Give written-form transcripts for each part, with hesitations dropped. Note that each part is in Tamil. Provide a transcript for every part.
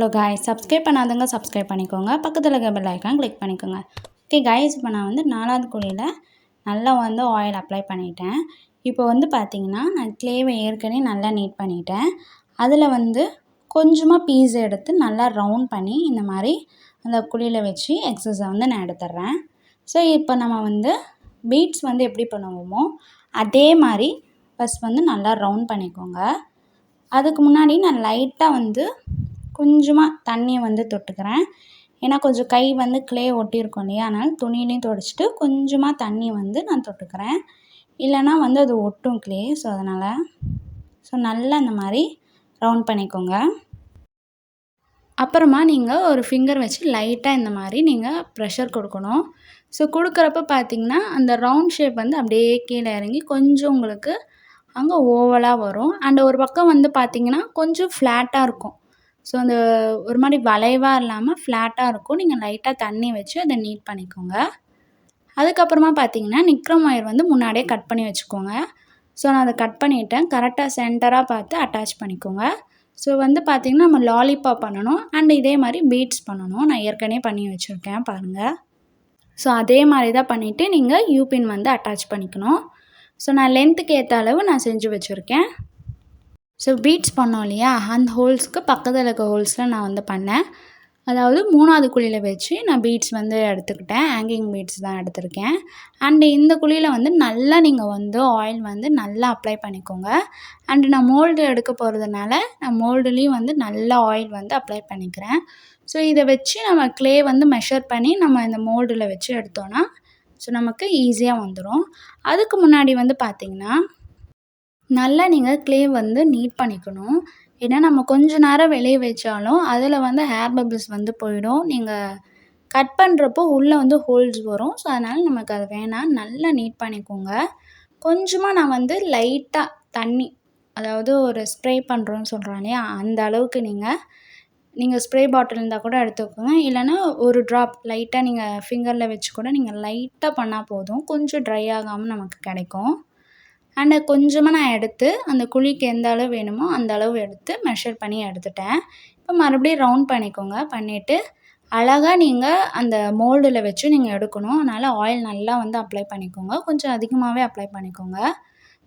ஹலோ காய்ஸ், சப்ஸ்கிரைப் பண்ணாதவங்க சப்ஸ்கிரைப் பண்ணிக்கோங்க. பக்கத்தில் இருக்க பெல் ஐக்கான் கிளிக் பண்ணிக்கோங்க. ஓகே காய்ஸ், இப்போ நான் வந்து 4வது குழியில் நல்லா வந்து ஆயில் அப்ளை பண்ணிட்டேன். இப்போ வந்து பார்த்திங்கன்னா நான் க்ளேவை ஏற்கனவே நல்லா நீட் பண்ணிட்டேன். அதில் வந்து கொஞ்சமாக பீஸ் எடுத்து நல்லா ரவுண்ட் பண்ணி இந்த மாதிரி அந்த குழியில் வச்சு எக்ஸஸை வந்து நான் எடுத்துடுறேன். ஸோ இப்போ நம்ம வந்து பீட்ஸ் வந்து எப்படி பண்ணுவோமோ அதே மாதிரி ஃபஸ்ட் வந்து நல்லா ரவுண்ட் பண்ணிக்கோங்க. அதுக்கு முன்னாடி நான் லைட்டாக வந்து கொஞ்சமாக தண்ணியை வந்து தொட்டுக்கிறேன். ஏன்னா கொஞ்சம் கை வந்து க்ளே ஒட்டியிருக்கும் இல்லையா, அதனால் துணியிலையும் துடைச்சிட்டு கொஞ்சமாக தண்ணி வந்து நான் தொட்டுக்கிறேன். இல்லைனா வந்து அது ஒட்டும் க்ளே. ஸோ அதனால் நல்லா இந்த மாதிரி ரவுண்ட் பண்ணிக்கோங்க. அப்புறமா நீங்கள் ஒரு ஃபிங்கர் வச்சு லைட்டாக இந்த மாதிரி நீங்கள் ப்ரெஷர் கொடுக்கணும். ஸோ கொடுக்குறப்ப பார்த்திங்கன்னா அந்த ரவுண்ட் ஷேப் வந்து அப்படியே கீழே இறங்கி கொஞ்சம் உங்களுக்கு அங்கே ஓவலாக வரும். அண்ட் ஒரு பக்கம் வந்து பார்த்திங்கன்னா கொஞ்சம் ஃப்ளாட்டாக இருக்கும். ஸோ அந்த ஒரு மாதிரி வளைவாக இல்லாமல் ஃப்ளாட்டாக இருக்கும். நீங்கள் லைட்டாக தண்ணி வச்சு அதை நீட் பண்ணிக்கோங்க. அதுக்கப்புறமா பார்த்திங்கன்னா நிக்ரம் ஒயர் வந்து முன்னாடியே கட் பண்ணி வச்சுக்கோங்க. ஸோ நான் அதை கட் பண்ணிவிட்டேன். கரெக்டாக சென்டராக பார்த்து அட்டாச் பண்ணிக்கோங்க. ஸோ வந்து பார்த்திங்கன்னா நம்ம லாலிபாப் பண்ணணும் அண்ட் இதே மாதிரி பீட்ஸ் பண்ணணும். நான் ஏற்கனவே பண்ணி வச்சுருக்கேன் பாருங்கள். ஸோ அதே மாதிரி தான் பண்ணிவிட்டு நீங்கள் யூபின் வந்து அட்டாச் பண்ணிக்கணும். ஸோ நான் லென்த்துக்கு ஏற்ற அளவு நான் செஞ்சு வச்சுருக்கேன். ஸோ பீட்ஸ் பண்ணோம் இல்லையா, அந்த ஹோல்ஸ்க்கு பக்கத்தில் இருக்க ஹோல்ஸில் நான் வந்து பண்ணேன். அதாவது 3வது குழியில் வச்சு நான் பீட்ஸ் வந்து எடுத்துக்கிட்டேன். ஹேங்கிங் பீட்ஸ் தான் எடுத்திருக்கேன். அண்டு இந்த குழியில் வந்து நல்லா நீங்கள் வந்து ஆயில் வந்து நல்லா அப்ளை பண்ணிக்கோங்க. அண்டு நான் மோல்டு எடுக்க போகிறதுனால நான் மோல்டுலேயும் வந்து நல்லா ஆயில் வந்து அப்ளை பண்ணிக்கிறேன். ஸோ இதை வச்சு நம்ம க்ளே வந்து மெஷர் பண்ணி நம்ம இந்த மோல்டில் வச்சு எடுத்தோன்னா ஸோ நமக்கு ஈஸியாக வந்துடும். அதுக்கு முன்னாடி வந்து பார்த்திங்கன்னா நல்லா நீங்கள் க்ளே வந்து நீட் பண்ணிக்கணும். ஏன்னா நம்ம கொஞ்ச நேரம் வெளியே வச்சாலும் அதில் வந்து ஹேர் பபிள்ஸ் வந்து போயிடும். நீங்கள் கட் பண்ணுறப்போ உள்ளே வந்து ஹோல்ஸ் வரும். ஸோ அதனால் நமக்கு அது வேணாம். நல்லா நீட் பண்ணிக்கோங்க. கொஞ்சமாக நான் வந்து லைட்டாக தண்ணி, அதாவது ஒரு ஸ்ப்ரே பண்ணுறோன்னு சொல்கிறோம் இல்லையா, அந்த அளவுக்கு நீங்கள் ஸ்ப்ரே பாட்டில் இருந்தால் கூட எடுத்துக்கோங்க. இல்லைனா ஒரு ட்ராப் லைட்டாக நீங்கள் ஃபிங்கரில் வச்சு கூட நீங்கள் லைட்டாக பண்ணால் போதும். கொஞ்சம் ட்ரை ஆகாமல் நமக்கு கிடைக்கும். அண்டு கொஞ்சமாக நான் எடுத்து அந்த குழிக்கு எந்த அளவு வேணுமோ அந்த அளவு எடுத்து மெஷர் பண்ணி எடுத்துட்டேன். இப்போ மறுபடியும் ரவுண்ட் பண்ணிக்கோங்க. பண்ணிவிட்டு அழகாக நீங்கள் அந்த மோல்டில் வச்சு நீங்கள் எடுக்கணும். அதனால் ஆயில் நல்லா வந்து அப்ளை பண்ணிக்கோங்க. கொஞ்சம் அதிகமாகவே அப்ளை பண்ணிக்கோங்க.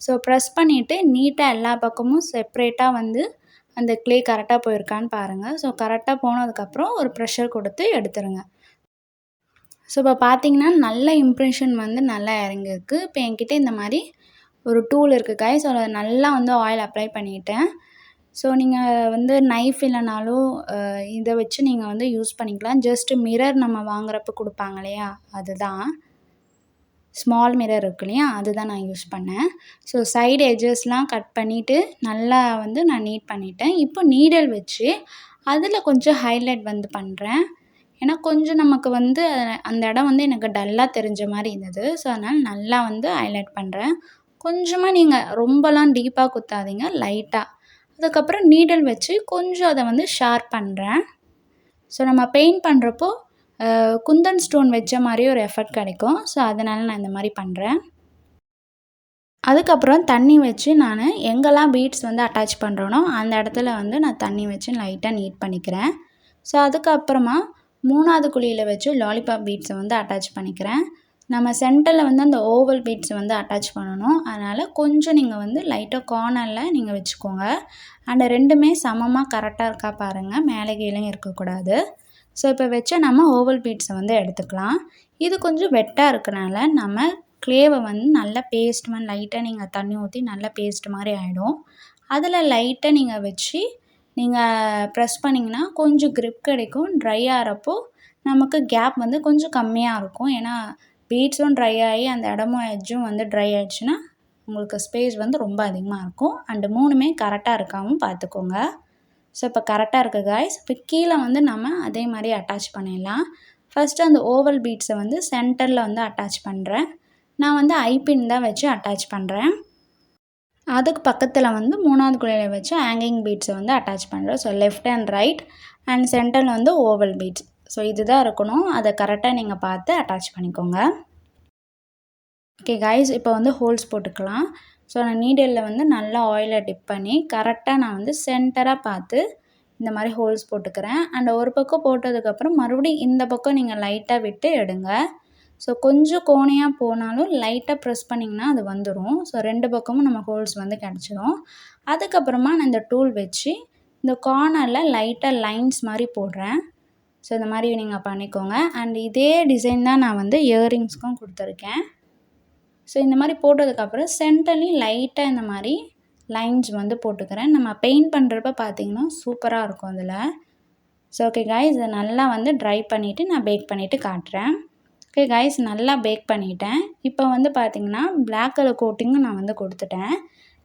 ஸோ ப்ரெஸ் பண்ணிவிட்டு நீட்டாக எல்லா பக்கமும் செப்ரேட்டாக வந்து அந்த க்ளே கரெக்டாக போயிருக்கான்னு பாருங்கள். ஸோ கரெக்டாக போனதுக்கப்புறம் ஒரு ப்ரெஷர் கொடுத்து எடுத்துருங்க. ஸோ இப்போ பார்த்திங்கன்னா நல்ல இம்ப்ரெஷன் வந்து நல்லா இறங்கிருக்கு. இப்போ என்கிட்ட இந்த மாதிரி ஒரு டூல் இருக்குது காய்ஸ். ஸோ அதை நல்லா வந்து ஆயில் அப்ளை பண்ணிட்டேன். ஸோ நீங்கள் வந்து நைஃப் இல்லைனாலும் இதை வச்சு நீங்கள் வந்து யூஸ் பண்ணிக்கலாம். ஜஸ்ட்டு மிரர் நம்ம வாங்குறப்ப கொடுப்பாங்க இல்லையா, அதுதான் ஸ்மால் மிரர் இருக்கு இல்லையா, அதுதான் நான் யூஸ் பண்ணேன். ஸோ சைடு எட்ஜஸ்லாம் கட் பண்ணிவிட்டு நல்லா வந்து நான் நீட் பண்ணிட்டேன். இப்போ நீடல் வச்சு அதில் கொஞ்சம் ஹைலைட் வந்து பண்ணுறேன். ஏன்னா கொஞ்சம் நமக்கு வந்து அந்த இடம் வந்து எனக்கு டல்லாக தெரிஞ்ச மாதிரி இருந்தது. ஸோ அதனால் நல்லா வந்து ஹைலைட் பண்ணுறேன். கொஞ்சமாக நீங்கள் ரொம்பலாம் டீப்பாக குத்தாதீங்க, லைட்டாக. அதுக்கப்புறம் நீடல் வச்சு கொஞ்சம் அதை வந்து ஷார்ப் பண்ணுறேன். ஸோ நம்ம பெயிண்ட் பண்ணுறப்போ குந்தன் ஸ்டோன் வச்ச மாதிரி ஒரு எஃபெக்ட் கிடைக்கும். ஸோ அதனால் நான் இந்த மாதிரி பண்ணுறேன். அதுக்கப்புறம் தண்ணி வச்சு நான் எங்கெல்லாம் பீட்ஸ் வந்து அட்டாச் பண்ணுறேனோ அந்த இடத்துல வந்து நான் தண்ணி வச்சு லைட்டாக நீட் பண்ணிக்கிறேன். ஸோ அதுக்கப்புறமா 3வது குழியில் வச்சு லாலிபாப் பீட்ஸை வந்து அட்டாச் பண்ணிக்கிறேன். நம்ம சென்டரில் வந்து அந்த ஓவல் பீட்ஸை வந்து அட்டாச் பண்ணணும். அதனால் கொஞ்சம் நீங்கள் வந்து லைட்டாக கார்னரில் நீங்கள் வச்சுக்கோங்க. அண்ட் ரெண்டுமே சமமாக கரெக்டாக இருக்கா பாருங்கள், மேலே கீழேயும் இருக்கக்கூடாது. ஸோ இப்போ வச்ச நம்ம ஓவல் பீட்ஸை வந்து எடுத்துக்கலாம். இது கொஞ்சம் வெட்டாக இருக்கனால நம்ம க்ளேவை வந்து நல்லா பேஸ்ட் மாதிரி லைட்டாக நீங்கள் தண்ணி ஊற்றி நல்லா பேஸ்ட் மாதிரி ஆகிடும். அதில் லைட்டாக நீங்கள் வச்சு நீங்கள் ப்ரெஸ் பண்ணிங்கன்னா கொஞ்சம் க்ரிப் கிடைக்கும். ட்ரை ஆகிறப்போ நமக்கு கேப் வந்து கொஞ்சம் கம்மியாக இருக்கும். ஏன்னா பீட்ஸும் ட்ரை ஆகி அந்த இடமும் எட்ஜும் வந்து ட்ரை ஆகிடுச்சுன்னா உங்களுக்கு ஸ்பேஸ் வந்து ரொம்ப அதிகமாக இருக்கும். அண்டு 3மே கரெக்டாக இருக்காமல் பார்த்துக்கோங்க. ஸோ இப்போ கரெக்டாக இருக்குது காய்ஸ். இப்போ கீழே வந்து நம்ம அதே மாதிரி அட்டாச் பண்ணிடலாம். ஃபஸ்ட்டு அந்த ஓவல் பீட்ஸை வந்து சென்டரில் வந்து அட்டாச் பண்ணுறேன். நான் வந்து ஐபின் தான் வச்சு அட்டாச் பண்ணுறேன். அதுக்கு பக்கத்தில் வந்து 3வது குழியில் வச்சு ஹேங்கிங் பீட்ஸை வந்து அட்டாச் பண்ணுறேன். So left and right and சென்டரில் வந்து ஓவல் பீட்ஸ். ஸோ இதுதான் இருக்கணும். அதை கரெக்டாக நீங்கள் பார்த்து அட்டாச் பண்ணிக்கோங்க. ஓகே காய்ஸ், இப்போ வந்து ஹோல்ஸ் போட்டுக்கலாம். ஸோ நான் நீடலில் வந்து நல்லா ஆயிலை டிப் பண்ணி கரெக்டாக நான் வந்து சென்டராக பார்த்து இந்த மாதிரி ஹோல்ஸ் போட்டுக்கிறேன். அண்ட் ஒரு பக்கம் போட்டதுக்கப்புறம் மறுபடியும் இந்த பக்கம் நீங்கள் லைட்டாக விட்டு எடுங்க. ஸோ கொஞ்சம் கோணையாக போனாலும் லைட்டாக ப்ரெஸ் பண்ணிங்கன்னா அது வந்துடும். ஸோ 2 பக்கமும் நம்ம ஹோல்ஸ் வந்து கிடச்சிரும். அதுக்கப்புறமா நான் இந்த டூல் வச்சு இந்த கார்னரில் லைட்டாக லைன்ஸ் மாதிரி போடுறேன். ஸோ இந்த மாதிரி நீங்கள் பண்ணிக்கோங்க. அண்ட் இதே டிசைன் தான் நான் வந்து இயரிங்ஸ்க்கும் கொடுத்துருக்கேன். ஸோ இந்த மாதிரி போட்டதுக்கப்புறம் சென்டர்லேயும் லைட்டாக இந்த மாதிரி லைன்ஸ் வந்து போட்டுக்கிறேன். நம்ம பெயிண்ட் பண்ணுறப்ப பார்த்திங்கன்னா சூப்பராக இருக்கும் அதில். ஸோ ஓகே காய்ஸ், இதை நல்லா வந்து ட்ரை பண்ணிவிட்டு நான் பேக் பண்ணிவிட்டு காட்டுறேன். ஓகே காய்ஸ், நல்லா பேக் பண்ணிட்டேன். இப்போ வந்து பார்த்திங்கன்னா பிளாக் கலர் கோட்டிங்கும் நான் வந்து கொடுத்துட்டேன்.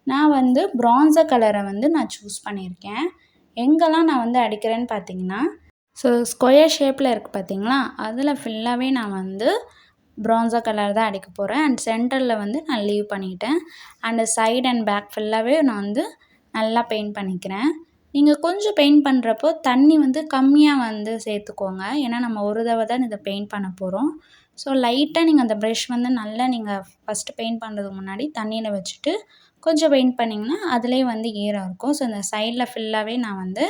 நான் வந்து ப்ரான்சர் கலரை வந்து நான் சூஸ் பண்ணியிருக்கேன். எங்கெல்லாம் நான் வந்து அடிக்கிறேன்னு பார்த்திங்கன்னா, ஸோ ஸ்கொயர் ஷேப்பில் இருக்குது பார்த்திங்களா, அதில் ஃபுல்லாகவே நான் வந்து ப்ரான்சர் கலர் தான் அடிக்க போகிறேன். அண்ட் சென்டரில் வந்து நான் லீவ் பண்ணிட்டேன். அண்டு சைடு அண்ட் பேக் ஃபுல்லாகவே நான் வந்து நல்லா பெயிண்ட் பண்ணிக்கிறேன். நீங்கள் கொஞ்சம் பெயிண்ட் பண்ணுறப்போ தண்ணி வந்து கம்மியாக வந்து சேர்த்துக்கோங்க. ஏன்னா நம்ம ஒரு தடவை தான் இதை பெயிண்ட் பண்ண போகிறோம். ஸோ லைட்டாக நீங்கள் அந்த ப்ரஷ் வந்து நல்லா நீங்கள் ஃபஸ்ட்டு பெயிண்ட் பண்ணுறதுக்கு முன்னாடி தண்ணியில் வச்சுட்டு கொஞ்சம் பெயிண்ட் பண்ணிங்கன்னா அதிலே வந்து ஈரம் இருக்கும். ஸோ இந்த சைடில் ஃபுல்லாகவே நான் வந்து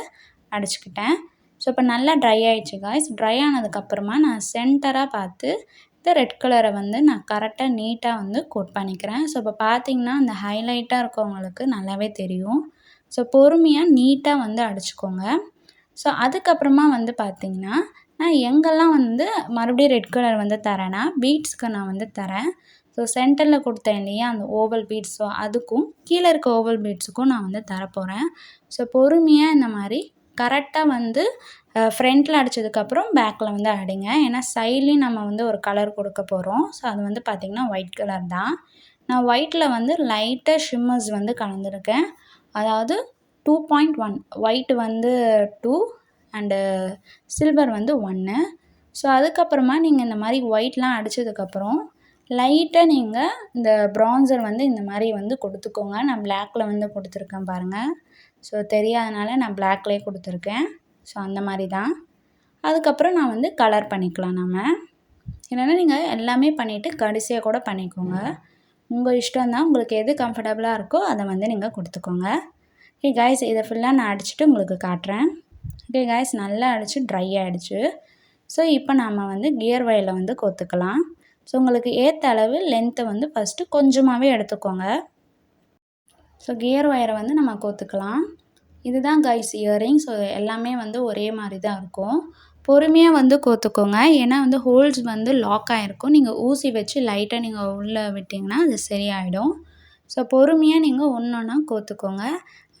அடிச்சுக்கிட்டேன். ஸோ இப்போ நல்லா ட்ரை ஆகிடுச்சு காய்ஸ். ட்ரை ஆனதுக்கப்புறமா நான் சென்டராக பார்த்து இந்த ரெட் கலரை வந்து நான் கரெக்டாக நீட்டாக வந்து கோட் பண்ணிக்கிறேன். ஸோ இப்போ பார்த்திங்கன்னா அந்த ஹைலைட்டாக இருக்கவங்களுக்கு நல்லாவே தெரியும். ஸோ பொறுமையாக நீட்டாக வந்து அடிச்சுக்கோங்க. ஸோ அதுக்கப்புறமா வந்து பார்த்திங்கன்னா நான் எங்கெல்லாம் வந்து மறுபடியும் ரெட் கலர் வந்து தரேன்னா பீட்ஸ்க்கு நான் வந்து தரேன். ஸோ சென்டரில் கொடுத்தேன் இல்லையா அந்த ஓவல் பீட்ஸ், ஸோ அதுக்கும் கீழே இருக்க ஓவல் பீட்ஸுக்கும் நான் வந்து தரப்போகிறேன். ஸோ பொறுமையாக இந்த மாதிரி கரெக்டாக வந்து ஃப்ரண்ட்டில் அடித்ததுக்கப்புறம் பேக்கில் வந்து அடிங்க. ஏன்னா சைட்லேயும் நம்ம வந்து ஒரு கலர் கொடுக்க போகிறோம். ஸோ அது வந்து பார்த்திங்கன்னா ஒயிட் கலர் தான். நான் ஒயிட்டில் வந்து லைட்டாக ஷிம்மர்ஸ் வந்து கலந்துருக்கேன். அதாவது 2.1 ஒயிட் வந்து 2 அண்டு சில்வர் வந்து 1. ஸோ அதுக்கப்புறமா நீங்கள் இந்த மாதிரி ஒயிட்லாம் அடித்ததுக்கப்புறம் லைட்டாக நீங்கள் இந்த ப்ரான்சர் வந்து இந்த மாதிரி வந்து கொடுத்துக்கோங்க. நான் பிளாக்கில் வந்து கொடுத்துருக்கேன் பாருங்கள். ஸோ தெரியாதனால நான் பிளாக்லேயே கொடுத்துருக்கேன். ஸோ அந்த மாதிரி தான். அதுக்கப்புறம் நான் வந்து கலர் பண்ணிக்கலாம் நம்ம. இல்லைன்னா நீங்கள் எல்லாமே பண்ணிவிட்டு கடைசியாக கூட பண்ணிக்கோங்க. உங்கள் இஷ்டம் தான். உங்களுக்கு எது கம்ஃபர்டபுளாக இருக்கோ அதை வந்து நீங்கள் கொடுத்துக்கோங்க. ஓகே காய்ஸ், இதை ஃபுல்லாக நான் அடிச்சுட்டு உங்களுக்கு காட்டுறேன். ஓகே காய்ஸ், நல்லா அடித்து ட்ரை ஆகிடுச்சு. ஸோ இப்போ நம்ம வந்து கியர் வயரில் வந்து கோத்துக்கலாம். ஸோ உங்களுக்கு ஏற்ற அளவு லென்த்தை வந்து ஃபஸ்ட்டு கொஞ்சமாகவே எடுத்துக்கோங்க. ஸோ கியர் ஒயரை வந்து நம்ம கோத்துக்கலாம். இதுதான் கைஸ் இயரிங். ஸோ எல்லாமே வந்து ஒரே மாதிரி தான் இருக்கும். பொறுமையாக வந்து கோத்துக்கோங்க. ஏன்னா வந்து ஹோல்ஸ் வந்து லாக் ஆகிருக்கும். நீங்கள் ஊசி வச்சு லைட்டாக நீங்கள் உள்ளே விட்டிங்கன்னா அது சரியாயிடும். ஸோ பொறுமையாக நீங்கள் ஒன்று ஒன்றா கோத்துக்கோங்க.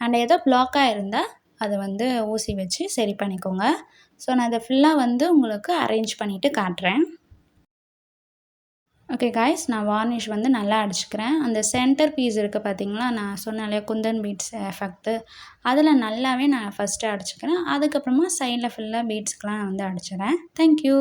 அண்ட் ஏதோ பிளாக்காக இருந்தால் அதை வந்து ஊசி வச்சு சரி பண்ணிக்கோங்க. ஸோ நான் அதை ஃபுல்லாக வந்து உங்களுக்கு அரேஞ்ச் பண்ணிவிட்டு காட்டுறேன். ஓகே காய்ஸ், நான் வார்னிஷ் வந்து நல்லா அடிச்சுக்கிறேன். அந்த சென்டர் பீஸ் இருக்குது பார்த்திங்களா, நான் சொன்னேன் இல்லையா குந்தன் பீட்ஸ் எஃபெக்ட்டு, அதில் நல்லாவே நான் ஃபஸ்ட்டு அடிச்சுக்கிறேன். அதுக்கப்புறமா சைடில் ஃபுல்லாக பீட்ஸ்க்கெலாம் வந்து அடிச்சிடுறேன். தேங்க்யூ.